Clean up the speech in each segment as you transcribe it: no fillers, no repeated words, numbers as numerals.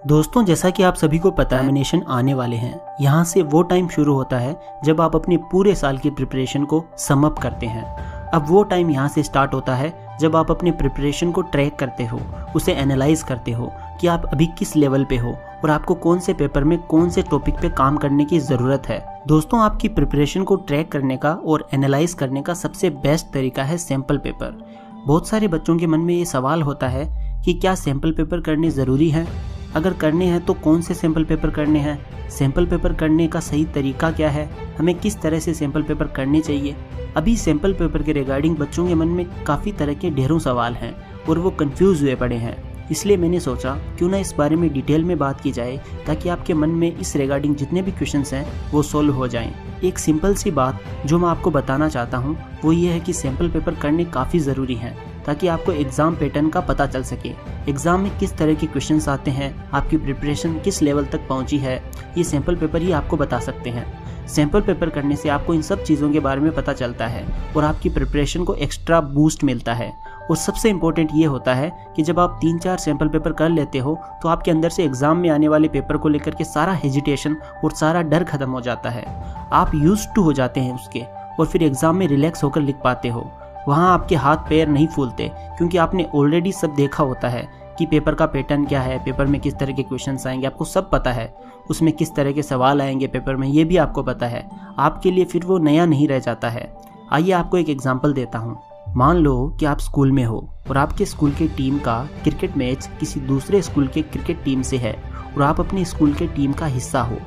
दोस्तों, जैसा कि आप सभी को पता है एग्जामिनेशन आने वाले हैं। यहाँ से वो टाइम शुरू होता है जब आप अपने पूरे साल की प्रिपरेशन को सम अप करते हैं। अब वो टाइम यहाँ से स्टार्ट होता है जब आप अपने प्रिपरेशन को ट्रैक करते हो, उसे एनालाइज करते हो कि आप अभी किस लेवल पे हो और आपको कौन से पेपर में कौन से टॉपिक पे काम करने की ज़रूरत है। दोस्तों, आपकी प्रिपरेशन को ट्रैक करने का और एनालाइज करने का सबसे बेस्ट तरीका है सैम्पल पेपर। बहुत सारे बच्चों के मन में ये सवाल होता है कि क्या सैम्पल पेपर करने ज़रूरी है, अगर करने हैं तो कौन से सैम्पल पेपर करने हैं, सैम्पल पेपर करने का सही तरीका क्या है, हमें किस तरह से सैम्पल पेपर करने चाहिए। अभी सैम्पल पेपर के रिगार्डिंग बच्चों के मन में काफ़ी तरह के ढेरों सवाल हैं और वो कंफ्यूज हुए पड़े हैं। इसलिए मैंने सोचा क्यों ना इस बारे में डिटेल में बात की जाए ताकि आपके मन में इस रिगार्डिंग जितने भी क्वेश्चंस हैं वो सोल्व हो जाएं। एक सिंपल सी बात जो मैं आपको बताना चाहता हूँ वो ये है कि सैम्पल पेपर करने काफ़ी ज़रूरी हैं ताकि आपको एग्ज़ाम पैटर्न का पता चल सके। एग्ज़ाम में किस तरह के क्वेश्चंस आते हैं, आपकी प्रिपरेशन किस लेवल तक पहुंची है, ये सैम्पल पेपर ही आपको बता सकते हैं। सैम्पल पेपर करने से आपको इन सब चीज़ों के बारे में पता चलता है और आपकी प्रिपरेशन को एक्स्ट्रा बूस्ट मिलता है। और सबसे इम्पोर्टेंट ये होता है कि जब आप 3-4 सैम्पल पेपर कर लेते हो तो आपके अंदर से एग्ज़ाम में आने वाले पेपर को लेकर के सारा हेजिटेशन और सारा डर खत्म हो जाता है। आप यूज्ड टू हो जाते हैं उसके और फिर एग्ज़ाम में रिलैक्स होकर लिख पाते हो। वहाँ आपके हाथ पैर नहीं फूलते क्योंकि आपने ऑलरेडी सब देखा होता है कि पेपर का पैटर्न क्या है, पेपर में किस तरह के क्वेश्चंस आएंगे, आपको सब पता है। उसमें किस तरह के सवाल आएंगे पेपर में, ये भी आपको पता है। आपके लिए फिर वो नया नहीं रह जाता है। आइए आपको एक एग्जांपल देता हूँ। मान लो कि आप स्कूल में हो और आपके स्कूल के टीम का क्रिकेट मैच किसी दूसरे स्कूल के क्रिकेट टीम से है और आप अपनी स्कूल के टीम का हिस्सा हो।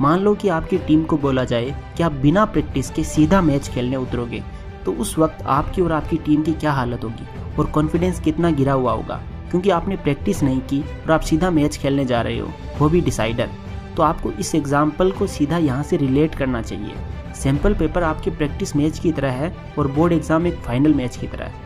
मान लो कि आपकी टीम को बोला जाए कि आप बिना प्रैक्टिस के सीधा मैच खेलने उतरोगे, तो उस वक्त आपकी और आपकी टीम की क्या हालत होगी और कॉन्फिडेंस कितना गिरा हुआ होगा, क्योंकि आपने प्रैक्टिस नहीं की और आप सीधा मैच खेलने जा रहे हो, वो भी डिसाइडर। तो आपको इस एग्जाम्पल को सीधा यहाँ से रिलेट करना चाहिए। सैम्पल पेपर आपके प्रैक्टिस मैच की तरह है और बोर्ड एग्जाम एक फाइनल मैच की तरह है।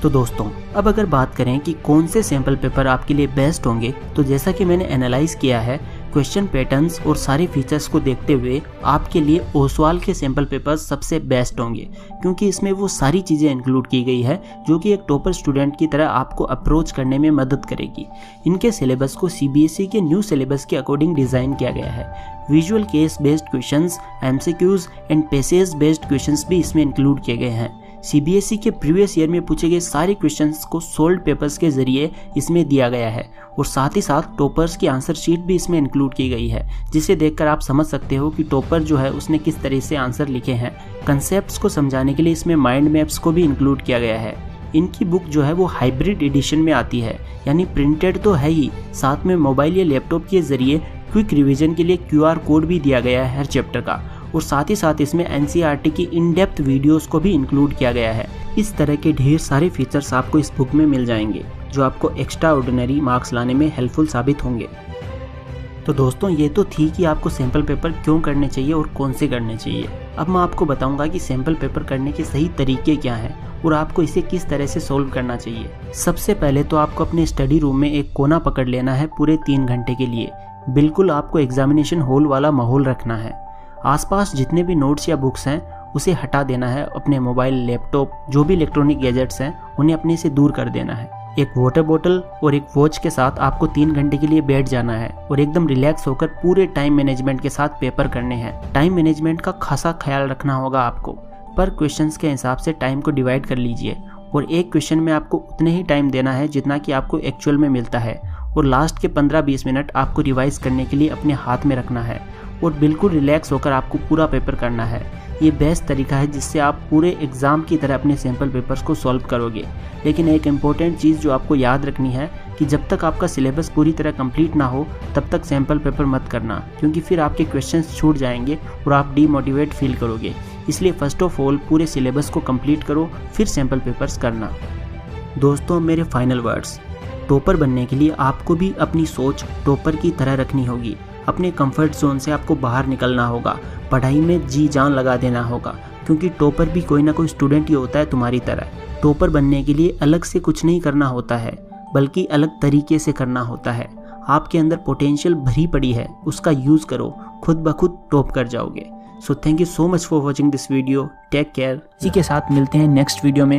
तो दोस्तों, अब अगर बात करें कि कौन से सैम्पल पेपर आपके लिए बेस्ट होंगे, तो जैसा कि मैंने एनालाइज किया है, क्वेश्चन पैटर्न्स और सारे फीचर्स को देखते हुए आपके लिए ओसवाल के सैम्पल पेपर्स सबसे बेस्ट होंगे, क्योंकि इसमें वो सारी चीज़ें इंक्लूड की गई है जो कि एक टॉपर स्टूडेंट की तरह आपको अप्रोच करने में मदद करेगी। इनके सिलेबस को CBSE के न्यू सिलेबस के अकॉर्डिंग डिज़ाइन किया गया है। Visual case based questions, MCQs and passage based questions भी इसमें इंक्लूड किए गए हैं। CBSE के प्रीवियस ईयर में पूछे गए सारे क्वेश्चंस को सोल्ड पेपर्स के जरिए इसमें दिया गया है और साथ ही साथ टॉपर्स की आंसर शीट भी इसमें इंक्लूड की गई है, जिसे देखकर आप समझ सकते हो कि टॉपर जो है उसने किस तरह से आंसर लिखे हैं। कंसेप्ट्स को समझाने के लिए इसमें माइंड मैप्स को भी इंक्लूड किया गया है। इनकी बुक जो है वो हाइब्रिड एडिशन में आती है, यानी प्रिंटेड तो है ही, साथ में मोबाइल या लैपटॉप के जरिए क्विक रिवीजन के लिए QR कोड भी दिया गया है हर चैप्टर का, और साथ ही साथ इसमें NCERT की इन डेप्थ वीडियोस को भी इंक्लूड किया गया है। इस तरह के ढेर सारे फीचर्स आपको इस बुक में मिल जाएंगे जो आपको एक्स्ट्रा ऑर्डिनरी मार्क्स लाने में हेल्पफुल साबित होंगे। तो दोस्तों, ये तो थी कि आपको सैम्पल पेपर क्यों करने चाहिए और कौन से करने चाहिए। अब मैं आपको बताऊंगा कि सैम्पल पेपर करने के सही तरीके क्या हैं और आपको इसे किस तरह से सोल्व करना चाहिए। सबसे पहले तो आपको अपने स्टडी रूम में एक कोना पकड़ लेना है पूरे 3 घंटे के लिए। बिल्कुल आपको एग्जामिनेशन हॉल वाला माहौल रखना है। आसपास जितने भी नोट्स या बुक्स हैं उसे हटा देना है। अपने मोबाइल, लैपटॉप, जो भी इलेक्ट्रॉनिक गैजेट्स हैं उन्हें अपने से दूर कर देना है। एक वाटर बोतल और एक वॉच के साथ आपको 3 घंटे के लिए बैठ जाना है और एकदम रिलैक्स होकर पूरे टाइम मैनेजमेंट के साथ पेपर करने हैं। टाइम मैनेजमेंट का खासा ख्याल रखना होगा आपको। पर क्वेश्चंस के हिसाब से टाइम को डिवाइड कर लीजिए और एक क्वेश्चन में आपको उतने ही टाइम देना है जितना कि आपको एक्चुअल में मिलता है, और लास्ट के 15-20 मिनट आपको रिवाइज करने के लिए अपने हाथ में रखना है और बिल्कुल रिलैक्स होकर आपको पूरा पेपर करना है। ये बेस्ट तरीका है जिससे आप पूरे एग्ज़ाम की तरह अपने सैम्पल पेपर्स को सॉल्व करोगे। लेकिन एक इम्पॉर्टेंट चीज़ जो आपको याद रखनी है कि जब तक आपका सिलेबस पूरी तरह कंप्लीट ना हो तब तक सैम्पल पेपर मत करना, क्योंकि फिर आपके क्वेश्चंस छूट जाएंगे और आप डीमोटिवेट फील करोगे। इसलिए फर्स्ट ऑफ ऑल पूरे सिलेबस को कंप्लीट करो, फिर सैम्पल पेपर्स करना। दोस्तों, मेरे फाइनल वर्ड्स, टॉपर बनने के लिए आपको भी अपनी सोच टॉपर की तरह रखनी होगी। अपने कंफर्ट जोन से आपको बाहर निकलना होगा, पढ़ाई में जी जान लगा देना होगा, क्योंकि टॉपर भी कोई ना कोई स्टूडेंट ही होता है तुम्हारी तरह। टॉपर बनने के लिए अलग से कुछ नहीं करना होता है, बल्कि अलग तरीके से करना होता है। आपके अंदर पोटेंशियल भरी पड़ी है, उसका यूज़ करो, खुद ब खुद टॉप कर जाओगे। So thank you so much for watching this video. Take care. इसी के साथ मिलते हैं नेक्स्ट वीडियो में।